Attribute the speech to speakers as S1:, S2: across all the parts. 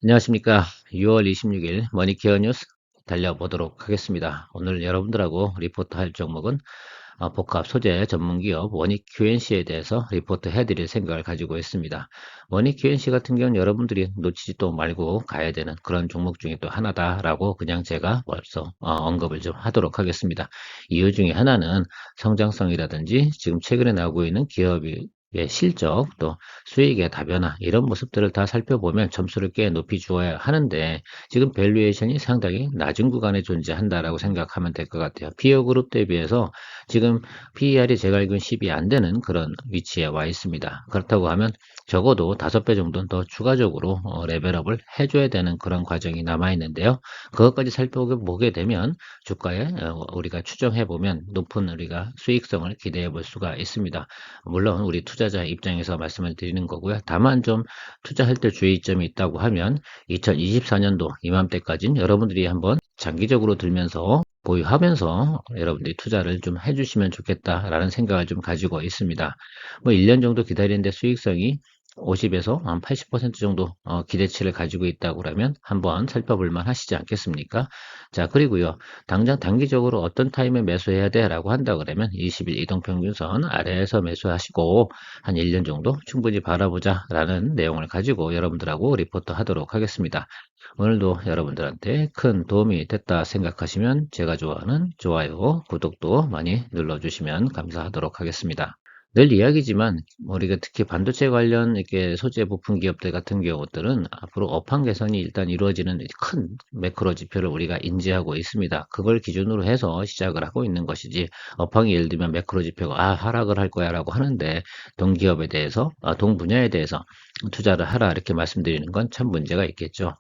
S1: 안녕하십니까. 6월 26일 머니케어 뉴스 달려보도록 하겠습니다. 오늘 여러분들하고 리포트 할 종목은 복합 소재 전문기업 원익 QNC에 대해서 리포트 해드릴 생각을 가지고 있습니다. 원익 QNC 같은 경우는 여러분들이 놓치지 또 말고 가야 되는 그런 종목 중에 또 하나다라고 그냥 제가 벌써 언급을 좀 하도록 하겠습니다. 이유 중에 하나는 성장성이라든지 지금 최근에 나오고 있는 기업이 실적 또 수익의 다변화 이런 모습들을 다 살펴보면 점수를 꽤 높이 주어야 하는데 지금 밸류에이션이 상당히 낮은 구간에 존재한다라고 생각하면 될 것 같아요. 피어 그룹 대비해서 지금 PER이 제가 알기로는 10이 안 되는 그런 위치에 와 있습니다. 그렇다고 하면 적어도 5배 정도는 더 추가적으로 레벨업을 해줘야 되는 그런 과정이 남아 있는데요. 그것까지 살펴보게 되면 주가에 우리가 추정해 보면 높은 우리가 수익성을 기대해 볼 수가 있습니다. 물론 우리 투자자 입장에서 말씀을 드리는 거고요. 다만 좀 투자할 때 주의점이 있다고 하면 2024년도 이맘때까지는 여러분들이 한번 장기적으로 들면서 보유하면서 여러분들이 투자를 좀 해주시면 좋겠다라는 생각을 좀 가지고 있습니다. 뭐 1년 정도 기다리는데 수익성이 50에서 한 80% 정도 기대치를 가지고 있다고 그러면 한번 살펴볼 만 하시지 않겠습니까? 자, 그리고요. 당장 단기적으로 어떤 타임에 매수해야 돼 라고 한다 그러면 20일 이동평균선 아래에서 매수하시고 한 1년 정도 충분히 바라보자 라는 내용을 가지고 여러분들하고 리포트 하도록 하겠습니다. 오늘도 여러분들한테 큰 도움이 됐다 생각하시면 제가 좋아하는 좋아요, 구독도 많이 눌러주시면 감사하도록 하겠습니다. 늘 이야기지만 우리가 특히 반도체 관련 이렇게 소재 부품 기업들 같은 경우들은 앞으로 업황 개선이 일단 이루어지는 큰 매크로 지표를 우리가 인지하고 있습니다. 그걸 기준으로 해서 시작을 하고 있는 것이지 업황이 예를 들면 매크로 지표가 하락을 할 거야라고 하는데 동기업에 대해서 동 분야에 대해서 투자를 하라 이렇게 말씀드리는 건 참 문제가 있겠죠.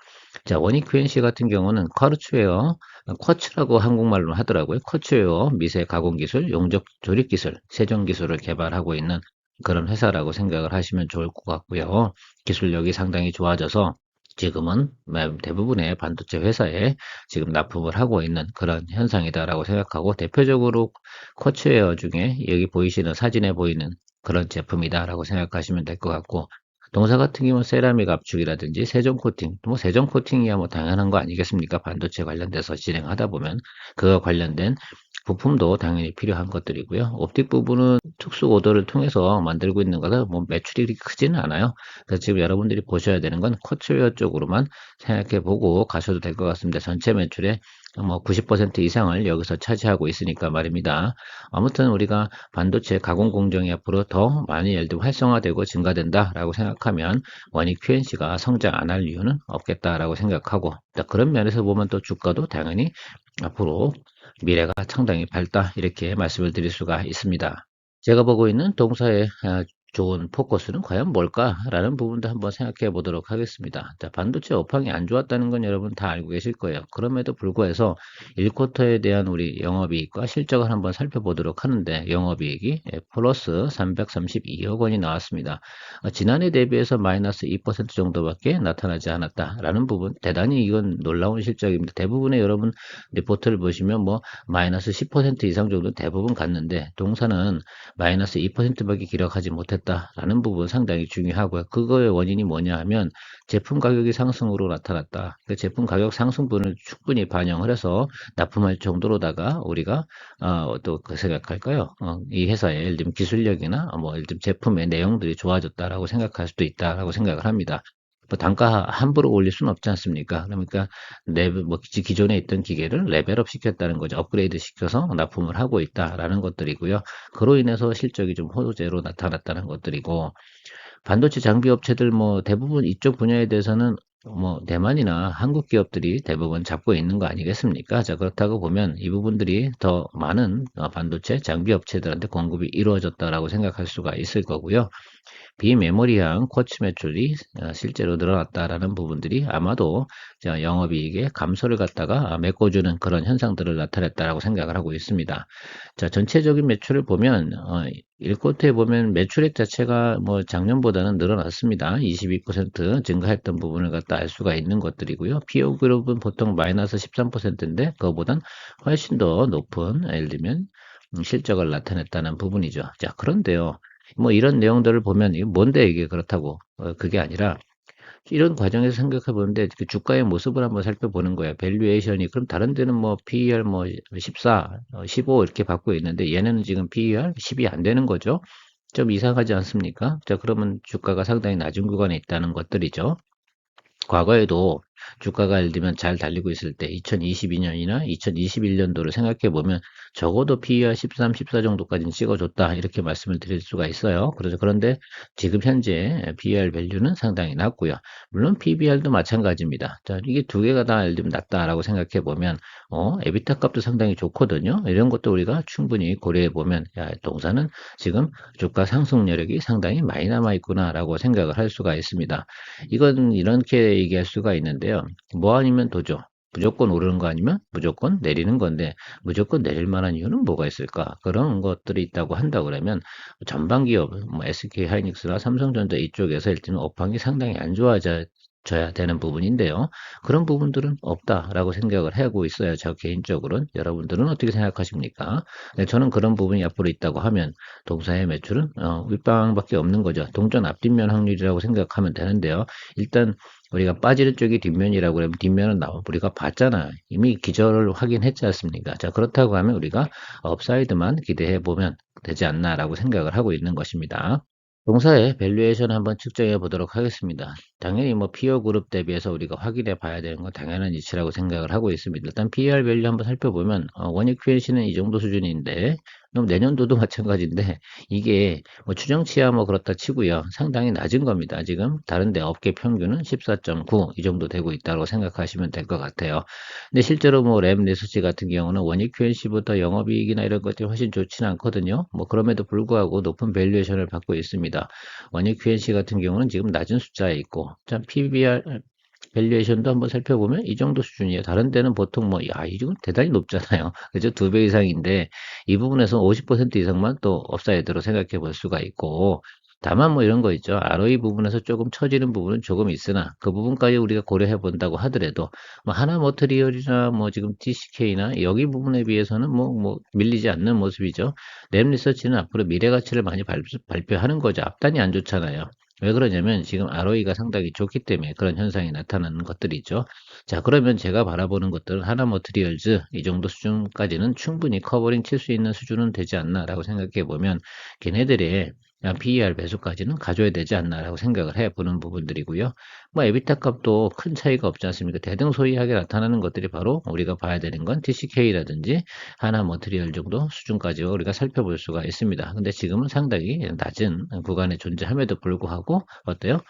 S1: 자, 원익 QNC 같은 경우는 쿼츠웨어, 쿼츠라고 한국말로 하더라고요. 쿼츠웨어 미세 가공 기술, 용접 조립 기술, 세정 기술을 개발하고 있는 그런 회사라고 생각을 하시면 좋을 것 같고요. 기술력이 상당히 좋아져서 지금은 대부분의 반도체 회사에 지금 납품을 하고 있는 그런 현상이다라고 생각하고 대표적으로 쿼츠웨어 중에 여기 보이시는 사진에 보이는 그런 제품이다라고 생각하시면 될 것 같고 동사 같은 경우는 세라믹 압축이라든지 세정 코팅, 뭐 세정 코팅이야 뭐 당연한 거 아니겠습니까? 반도체 관련돼서 진행하다 보면 그와 관련된 부품도 당연히 필요한 것들이고요. 옵틱 부분은 특수 오더를 통해서 만들고 있는 거라 뭐 매출이 그렇게 크지는 않아요. 그래서 지금 여러분들이 보셔야 되는 건 쿼츠웨어 쪽으로만 생각해 보고 가셔도 될 것 같습니다. 전체 매출의 뭐 90% 이상을 여기서 차지하고 있으니까 말입니다. 아무튼 우리가 반도체 가공 공정이 앞으로 더 많이 예를 들어 활성화되고 증가된다라고 생각하면 원익 QNC가 성장 안 할 이유는 없겠다라고 생각하고 그런 면에서 보면 또 주가도 당연히 앞으로 미래가 상당히 밝다 이렇게 말씀을 드릴 수가 있습니다. 제가 보고 있는 동사의 좋은 포커스는 과연 뭘까라는 부분도 한번 생각해 보도록 하겠습니다. 자, 반도체 업황이 안 좋았다는 건 여러분 다 알고 계실 거예요. 그럼에도 불구하고 1쿼터에 대한 우리 영업이익과 실적을 한번 살펴보도록 하는데 영업이익이 플러스 332억 원이 나왔습니다. 지난해 대비해서 마이너스 2% 정도밖에 나타나지 않았다라는 부분 대단히 이건 놀라운 실적입니다. 대부분의 여러분 리포트를 보시면 뭐 마이너스 10% 이상 정도 대부분 갔는데 동사는 마이너스 2%밖에 기록하지 못했다라는 부분 상당히 중요하고요. 그거의 원인이 뭐냐 하면 제품 가격이 상승으로 나타났다. 그 제품 가격 상승분을 충분히 반영을 해서 납품할 정도로다가 우리가 또 그 생각할까요? 이 회사의 예를 들면 기술력이나 뭐 예를 들면 제품의 내용들이 좋아졌다라고 생각할 수도 있다라고 생각을 합니다. 뭐 단가 함부로 올릴 수는 없지 않습니까? 그러니까 뭐 기존에 있던 기계를 레벨업 시켰다는 거죠. 업그레이드 시켜서 납품을 하고 있다라는 것들이고요. 그로 인해서 실적이 좀 호조제로 나타났다는 것들이고 반도체 장비 업체들 뭐 대부분 이쪽 분야에 대해서는 뭐 대만이나 한국 기업들이 대부분 잡고 있는 거 아니겠습니까? 자, 그렇다고 보면 이 부분들이 더 많은 반도체 장비 업체들한테 공급이 이루어졌다라고 생각할 수가 있을 거고요. 비메모리형 쿼츠 매출이 실제로 늘어났다라는 부분들이 아마도 영업이익의 감소를 갖다가 메꿔주는 그런 현상들을 나타냈다라고 생각을 하고 있습니다. 자, 전체적인 매출을 보면 1쿼터에 보면 매출액 자체가 뭐 작년보다는 늘어났습니다. 22% 증가했던 부분을 갖다 알 수가 있는 것들이고요. 피어 그룹은 보통 마이너스 13%인데 그거보단 훨씬 더 높은 예를 들면 실적을 나타냈다는 부분이죠. 자, 그런데요. 뭐 이런 내용들을 보면 이게 뭔데 이게 그렇다고 그게 아니라 이런 과정에서 생각해 보는데 그 주가의 모습을 한번 살펴보는 거예요. 밸류에이션이 그럼 다른 데는 뭐 PER 뭐 14, 15 이렇게 받고 있는데 얘네는 지금 PER 10이 안 되는 거죠. 좀 이상하지 않습니까? 자, 그러면 주가가 상당히 낮은 구간에 있다는 것들이죠. 과거에도 주가가 예를 들면 잘 달리고 있을 때 2022년이나 2021년도를 생각해 보면 적어도 PER 13, 14 정도까지는 찍어줬다 이렇게 말씀을 드릴 수가 있어요. 그런데 지금 현재 PER 밸류는 상당히 낮고요. 물론 PBR도 마찬가지입니다. 자, 이게 두 개가 다 예를 들면 낮다라고 생각해 보면 에비타 값도 상당히 좋거든요. 이런 것도 우리가 충분히 고려해 보면 야, 동사는 지금 주가 상승 여력이 상당히 많이 남아 있구나라고 생각을 할 수가 있습니다. 이건 이렇게 얘기할 수가 있는데요. 뭐 아니면 도죠. 무조건 오르는 거 아니면 무조건 내리는 건데 무조건 내릴 만한 이유는 뭐가 있을까? 그런 것들이 있다고 한다 그러면 전방 기업, 뭐 SK 하이닉스나 삼성전자 이쪽에서 일단 업황이 상당히 안 좋아져야 되는 부분인데요. 그런 부분들은 없다라고 생각을 하고 있어요. 저 개인적으로는. 여러분들은 어떻게 생각하십니까? 네, 저는 그런 부분이 앞으로 있다고 하면 동사의 매출은 윗방밖에 없는 거죠. 동전 앞뒷면 확률이라고 생각하면 되는데요. 일단 우리가 빠지는 쪽이 뒷면이라고 그러면 뒷면은 우리가 봤잖아요. 이미 기저를 확인했지 않습니까? 자, 그렇다고 하면 우리가 업사이드만 기대해 보면 되지 않나라고 생각을 하고 있는 것입니다. 동사의 밸류에이션 한번 측정해 보도록 하겠습니다. 당연히 뭐 피어 그룹 대비해서 우리가 확인해 봐야 되는 건 당연한 이치라고 생각을 하고 있습니다. 일단 PER 밸류 한번 살펴보면 원익 QNC는 이 정도 수준인데 그럼 내년도도 마찬가지인데 이게 뭐 추정치야 뭐 그렇다 치고요. 상당히 낮은 겁니다. 지금 다른 데 업계 평균은 14.9 이 정도 되고 있다고 생각하시면 될 것 같아요. 근데 실제로 뭐 램 리서치 같은 경우는 원익 QNC보다 영업이익이나 이런 것들이 훨씬 좋지는 않거든요. 뭐 그럼에도 불구하고 높은 밸류에이션을 받고 있습니다. 원익 QNC 같은 경우는 지금 낮은 숫자에 있고, 자, PBR 밸류에이션도 한번 살펴보면 이 정도 수준이에요. 다른 데는 보통 뭐, 야, 이건 대단히 높잖아요. 그죠? 2배 이상인데, 이 부분에서 50% 이상만 또 업사이드로 생각해 볼 수가 있고, 다만 뭐 이런 거 있죠. ROE 부분에서 조금 처지는 부분은 조금 있으나, 그 부분까지 우리가 고려해 본다고 하더라도, 뭐 하나 머트리얼이나 뭐 지금 TCK나 여기 부분에 비해서는 뭐 밀리지 않는 모습이죠. 램 리서치는 앞으로 미래 가치를 많이 발표하는 거죠. 앞단이 안 좋잖아요. 왜 그러냐면 지금 ROE가 상당히 좋기 때문에 그런 현상이 나타나는 것들이죠. 자, 그러면 제가 바라보는 것들은 하나 머트리얼즈 이 정도 수준까지는 충분히 커버링 칠 수 있는 수준은 되지 않나라고 생각해 보면 걔네들의 PER 배수까지는 가져야 되지 않나라고 생각을 해 보는 부분들이고요. 뭐 에비타 값도 큰 차이가 없지 않습니까? 대등소이하게 나타나는 것들이 바로 우리가 봐야 되는 건 TCK라든지 하나 머트리얼 정도 수준까지 우리가 살펴볼 수가 있습니다. 근데 지금은 상당히 낮은 구간에 존재함에도 불구하고 어때요?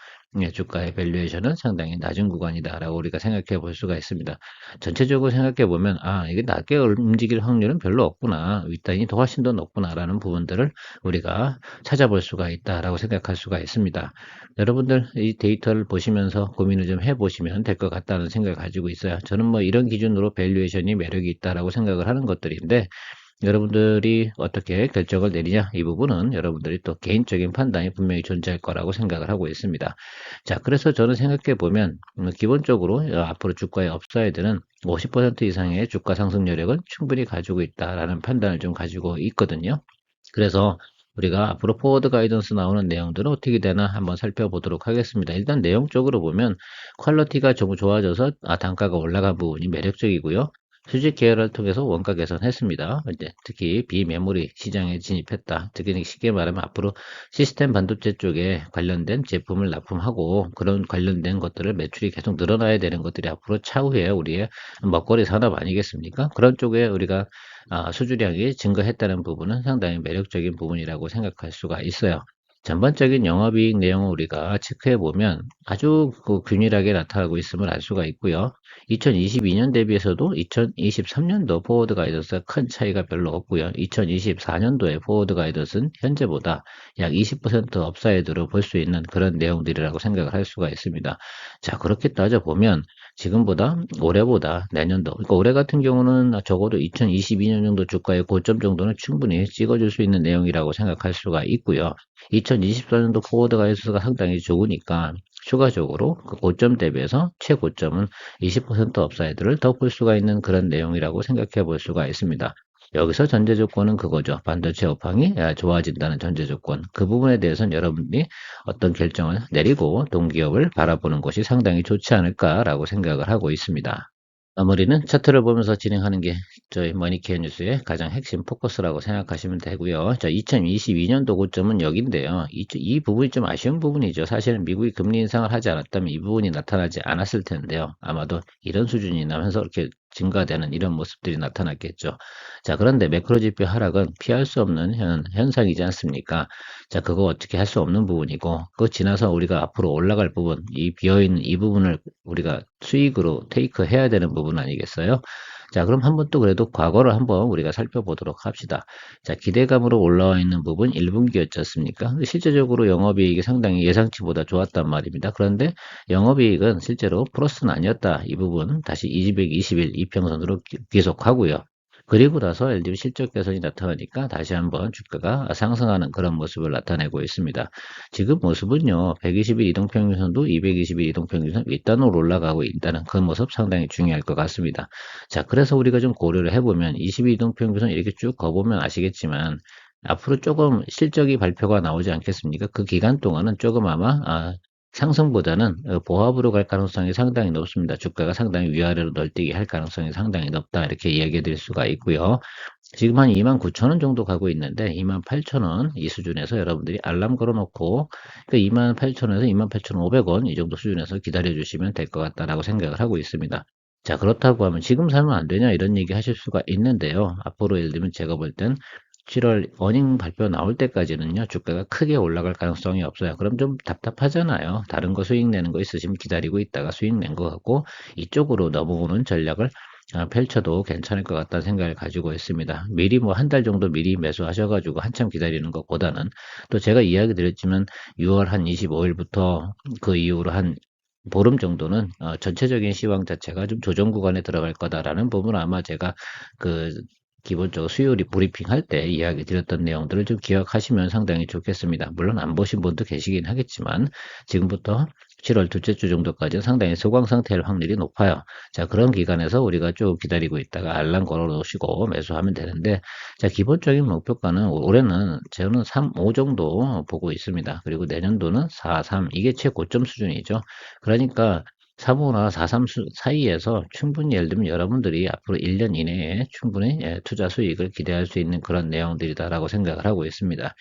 S1: 예, 주가의 밸류에이션은 상당히 낮은 구간이다라고 우리가 생각해 볼 수가 있습니다. 전체적으로 생각해 보면 아 이게 낮게 움직일 확률은 별로 없구나 윗단이 더 훨씬 더 높구나라는 부분들을 우리가 찾아볼 수가 있다라고 생각할 수가 있습니다. 여러분들 이 데이터를 보시면서 고민을 좀 해보시면 될 것 같다는 생각을 가지고 있어요. 저는 뭐 이런 기준으로 밸류에이션이 매력이 있다라고 생각을 하는 것들인데 여러분들이 어떻게 결정을 내리냐 이 부분은 여러분들이 또 개인적인 판단이 분명히 존재할 거라고 생각을 하고 있습니다. 자, 그래서 저는 생각해 보면 기본적으로 앞으로 주가의 업사이드는 50% 이상의 주가 상승 여력은 충분히 가지고 있다라는 판단을 좀 가지고 있거든요. 그래서 우리가 앞으로 포워드 가이던스 나오는 내용들은 어떻게 되나 한번 살펴보도록 하겠습니다. 일단 내용적으로 보면 퀄리티가 좀 좋아져서 단가가 올라간 부분이 매력적이고요. 수직 계열을 통해서 원가 개선했습니다. 이제 특히 비메모리 시장에 진입했다. 특히 쉽게 말하면 앞으로 시스템 반도체 쪽에 관련된 제품을 납품하고 그런 관련된 것들을 매출이 계속 늘어나야 되는 것들이 앞으로 차후에 우리의 먹거리 산업 아니겠습니까? 그런 쪽에 우리가 수주량이 증가했다는 부분은 상당히 매력적인 부분이라고 생각할 수가 있어요. 전반적인 영업이익 내용을 우리가 체크해 보면 아주 균일하게 나타나고 있음을 알 수가 있고요. 2022년 대비해서도 2023년도 포워드 가이던스가 큰 차이가 별로 없고요. 2024년도의 포워드 가이던스는 현재보다 약 20% 업사이드로 볼 수 있는 그런 내용들이라고 생각을 할 수가 있습니다. 자, 그렇게 따져보면 지금보다 올해보다 내년도 그러니까 올해 같은 경우는 적어도 2022년 정도 주가의 고점 정도는 충분히 찍어줄 수 있는 내용이라고 생각할 수가 있고요. 2024년도 포워드 가이드가 상당히 좋으니까 추가적으로 그 고점 대비해서 최고점은 20% 업사이드를 더 볼 수가 있는 그런 내용이라고 생각해 볼 수가 있습니다. 여기서 전제 조건은 그거죠. 반도체 업황이 좋아진다는 전제 조건. 그 부분에 대해서는 여러분들이 어떤 결정을 내리고 동기업을 바라보는 것이 상당히 좋지 않을까라고 생각을 하고 있습니다. 마무리는 차트를 보면서 진행하는 게 저희 머니케어 뉴스의 가장 핵심 포커스라고 생각하시면 되고요. 자, 2022년도 고점은 여기인데요. 이 부분이 좀 아쉬운 부분이죠. 사실은 미국이 금리 인상을 하지 않았다면 이 부분이 나타나지 않았을 텐데요. 아마도 이런 수준이 나면서 이렇게 증가되는 이런 모습들이 나타났겠죠. 자, 그런데 매크로 지표 하락은 피할 수 없는 현상이지 않습니까? 자, 그거 어떻게 할 수 없는 부분이고, 그거 지나서 우리가 앞으로 올라갈 부분, 이 비어있는 이 부분을 우리가 수익으로 테이크 해야 되는 부분 아니겠어요? 자, 그럼 한번 또 그래도 과거를 한번 우리가 살펴보도록 합시다. 자, 기대감으로 올라와 있는 부분 1분기였지 않습니까? 근데 실제적으로 영업이익이 상당히 예상치보다 좋았단 말입니다. 그런데 영업이익은 실제로 플러스는 아니었다. 이 부분 다시 221 이평선으로 계속하고요. 그리고 나서 LDB 실적 개선이 나타나니까 다시 한번 주가가 상승하는 그런 모습을 나타내고 있습니다. 지금 모습은요, 120일 이동평균선도 220일 이동평균선 윗단으로 올라가고 있다는 그 모습 상당히 중요할 것 같습니다. 자, 그래서 우리가 좀 고려를 해보면 20일 이동평균선 이렇게 쭉 가보면 아시겠지만 앞으로 조금 실적이 발표가 나오지 않겠습니까? 그 기간 동안은 조금 아마 상승보다는 보합으로 갈 가능성이 상당히 높습니다. 주가가 상당히 위아래로 널뛰게 할 가능성이 상당히 높다. 이렇게 이야기해 드릴 수가 있고요. 지금 한 29,000원 정도 가고 있는데 28,000원 이 수준에서 여러분들이 알람 걸어놓고 그 28,000원에서 28,500원 이 정도 수준에서 기다려 주시면 될 것 같다라고 생각을 하고 있습니다. 자, 그렇다고 하면 지금 사면 안 되냐 이런 얘기 하실 수가 있는데요. 앞으로 예를 들면 제가 볼 땐 7월 어닝 발표 나올 때까지는요, 주가가 크게 올라갈 가능성이 없어요. 그럼 좀 답답하잖아요. 다른 거 수익 내는 거 있으시면 기다리고 있다가 수익 낸 거 같고, 이쪽으로 넘어오는 전략을 펼쳐도 괜찮을 것 같다는 생각을 가지고 있습니다. 미리 뭐 한 달 정도 미리 매수하셔가지고 한참 기다리는 것보다는 또 제가 이야기 드렸지만 6월 한 25일부터 그 이후로 한 보름 정도는 전체적인 시황 자체가 좀 조정 구간에 들어갈 거다라는 부분은 아마 제가 그 기본적으로 수요 브리핑 할 때 이야기 드렸던 내용들을 좀 기억하시면 상당히 좋겠습니다. 물론 안 보신 분도 계시긴 하겠지만 지금부터 7월 둘째 주 정도까지는 상당히 소강 상태일 확률이 높아요. 자, 그런 기간에서 우리가 쭉 기다리고 있다가 알람 걸어 놓으시고 매수하면 되는데, 자, 기본적인 목표가는 올해는 저는 3, 5 정도 보고 있습니다. 그리고 내년도는 4, 3, 이게 최고점 수준이죠. 그러니까 3호나 4.3 사이에서 충분히 예를 들면 여러분들이 앞으로 1년 이내에 충분히 투자 수익을 기대할 수 있는 그런 내용들이다라고 생각을 하고 있습니다.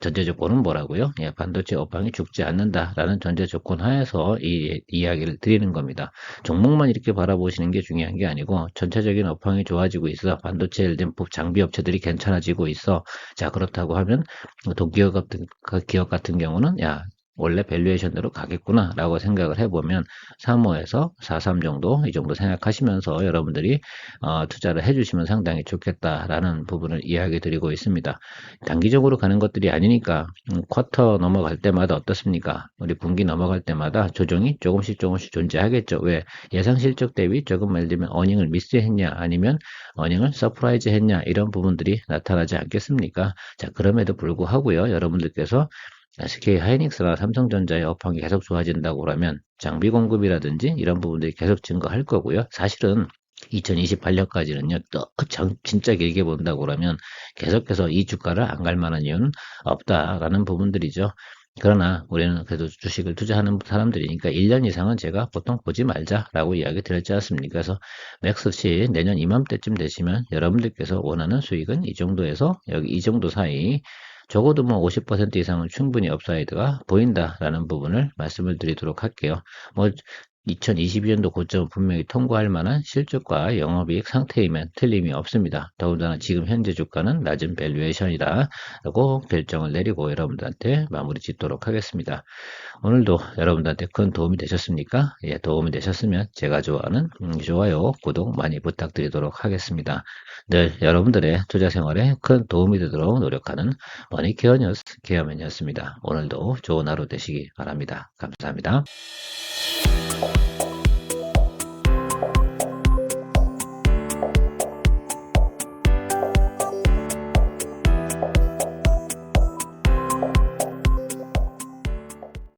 S1: 전제 조건은 뭐라고요? 반도체 업황이 죽지 않는다라는 전제 조건 하에서 이 이야기를 드리는 겁니다. 종목만 이렇게 바라보시는 게 중요한 게 아니고 전체적인 업황이 좋아지고 있어. 반도체 예를 들면 장비 업체들이 괜찮아지고 있어. 자, 그렇다고 하면 동기업 같은 그 기업 같은 경우는 원래 밸류에이션대로 가겠구나라고 생각을 해보면 3호에서 4.3 정도 이 정도 생각하시면서 여러분들이 투자를 해주시면 상당히 좋겠다라는 부분을 이야기 드리고 있습니다. 단기적으로 가는 것들이 아니니까 쿼터 넘어갈 때마다 어떻습니까? 우리 분기 넘어갈 때마다 조정이 조금씩 존재하겠죠. 왜? 예상 실적 대비 조금 예를 들면 어닝을 미스했냐 아니면 어닝을 서프라이즈 했냐 이런 부분들이 나타나지 않겠습니까? 자, 그럼에도 불구하고요. 여러분들께서 SK 하이닉스나 삼성전자의 업황이 계속 좋아진다고 그러면 장비 공급이라든지 이런 부분들이 계속 증가할 거고요. 사실은 2028년까지는요, 또 진짜 길게 본다고 그러면 계속해서 이 주가를 안 갈 만한 이유는 없다라는 부분들이죠. 그러나 우리는 그래도 주식을 투자하는 사람들이니까 1년 이상은 제가 보통 보지 말자라고 이야기 드렸지 않습니까? 그래서 맥스시 내년 이맘때쯤 되시면 여러분들께서 원하는 수익은 이 정도에서 여기 이 정도 사이 적어도 뭐 50% 이상은 충분히 업사이드가 보인다라는 부분을 말씀을 드리도록 할게요. 뭐 2022년도 고점은 분명히 통과할 만한 실적과 영업이익 상태이면 틀림이 없습니다. 더군다나 지금 현재 주가는 낮은 밸류에이션이다라고 결정을 내리고 여러분들한테 마무리 짓도록 하겠습니다. 오늘도 여러분들한테 큰 도움이 되셨습니까? 예, 도움이 되셨으면 제가 좋아하는 좋아요, 구독 많이 부탁드리도록 하겠습니다. 늘 여러분들의 투자 생활에 큰 도움이 되도록 노력하는 머니케어 뉴스 케어맨이었습니다. 오늘도 좋은 하루 되시기 바랍니다. 감사합니다.